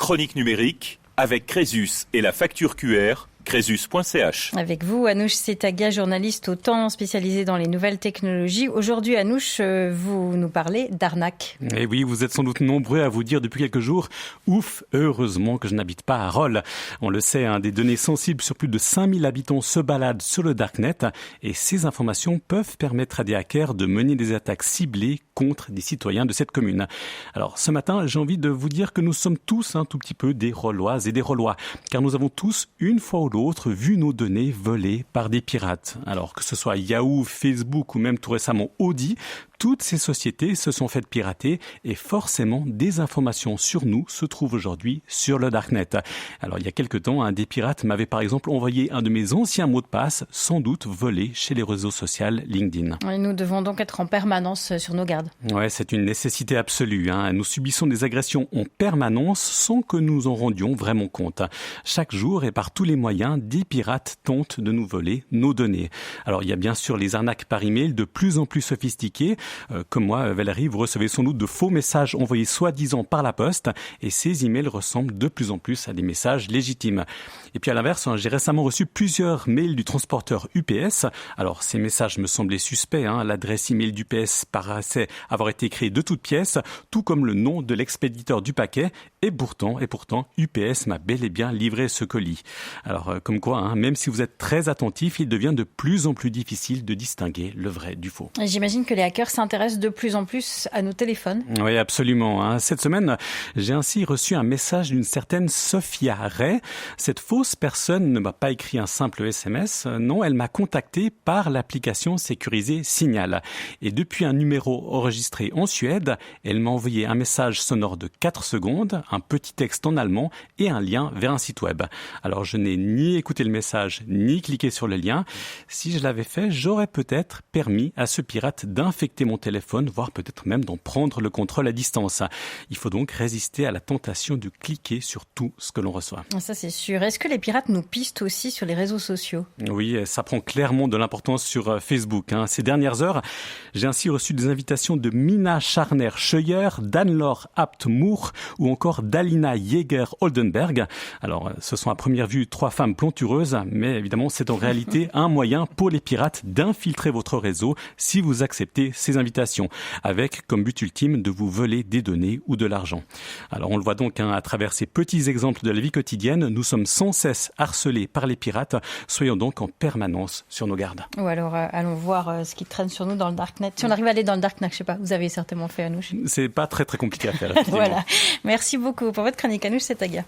chronique numérique avec Crésus et la facture QR. Crésus.ch. Avec vous, Anouche Setaga, journaliste au Temps, spécialisé dans les nouvelles technologies. Aujourd'hui, Anouche, vous nous parlez d'arnaque. Et oui, vous êtes sans doute nombreux à vous dire depuis quelques jours « Ouf, heureusement que je n'habite pas à Rolle ». On le sait, des données sensibles sur plus de 5000 habitants se baladent sur le Darknet et ces informations peuvent permettre à des hackers de mener des attaques ciblées contre des citoyens de cette commune. Alors, ce matin, j'ai envie de vous dire que nous sommes tous un tout petit peu des Rolloises et des Rollois, car nous avons tous, une fois ou l'autre, vu nos données volées par des pirates. Alors que ce soit Yahoo, Facebook ou même tout récemment Audi, toutes ces sociétés se sont faites pirater et forcément des informations sur nous se trouvent aujourd'hui sur le Darknet. Alors il y a quelque temps, des pirates m'avaient par exemple envoyé un de mes anciens mots de passe, sans doute volé chez les réseaux sociaux LinkedIn. Et nous devons donc être en permanence sur nos gardes. Ouais, c'est une nécessité absolue. Nous subissons des agressions en permanence sans que nous en rendions vraiment compte. Chaque jour et par tous les moyens, des pirates tentent de nous voler nos données. Alors il y a bien sûr les arnaques par email de plus en plus sophistiquées. Comme moi, Valérie, vous recevez sans doute de faux messages envoyés soi-disant par la poste et ces emails ressemblent de plus en plus à des messages légitimes. Et puis à l'inverse, j'ai récemment reçu plusieurs mails du transporteur UPS. Alors ces messages me semblaient suspects. L'adresse email d'UPS paraissait avoir été créée de toutes pièces, tout comme le nom de l'expéditeur du paquet. Et pourtant, UPS m'a bel et bien livré ce colis. Alors comme quoi, même si vous êtes très attentif, il devient de plus en plus difficile de distinguer le vrai du faux. J'imagine que les hackers s'intéressent de plus en plus à nos téléphones. Oui, absolument. Cette semaine, j'ai ainsi reçu un message d'une certaine Sophia Ray. Cette fausse personne ne m'a pas écrit un simple SMS. Non, elle m'a contacté par l'application sécurisée Signal. Et depuis un numéro enregistré en Suède, elle m'a envoyé un message sonore de 4 secondes, un petit texte en allemand et un lien vers un site web. Alors, je n'ai ni écouté le message, ni cliqué sur le lien. Si je l'avais fait, j'aurais peut-être permis à ce pirate d'infecter mon téléphone, voire peut-être même d'en prendre le contrôle à distance. Il faut donc résister à la tentation de cliquer sur tout ce que l'on reçoit. Ça, c'est sûr. Est-ce que les pirates nous pistent aussi sur les réseaux sociaux ? Oui, ça prend clairement de l'importance sur Facebook. Ces dernières heures, j'ai ainsi reçu des invitations de Mina Scharner-Scheuer, d'Anne-Laure Abt-Moore ou encore d'Alina Jäger-Oldenberg. Alors, ce sont à première vue 3 femmes plantureuses, mais évidemment, c'est en réalité un moyen pour les pirates d'infiltrer votre réseau si vous acceptez ces invitations, avec comme but ultime de vous voler des données ou de l'argent. Alors, on le voit donc à travers ces petits exemples de la vie quotidienne, nous sommes sans cesse harcelés par les pirates. Soyons donc en permanence sur nos gardes. Ou alors, allons voir ce qui traîne sur nous dans le Darknet. Si on arrive à aller dans le Darknet, je sais pas, vous avez certainement fait, Anouche. C'est pas très compliqué à faire. Voilà. Merci beaucoup pour votre chronique, Anouche Setaga.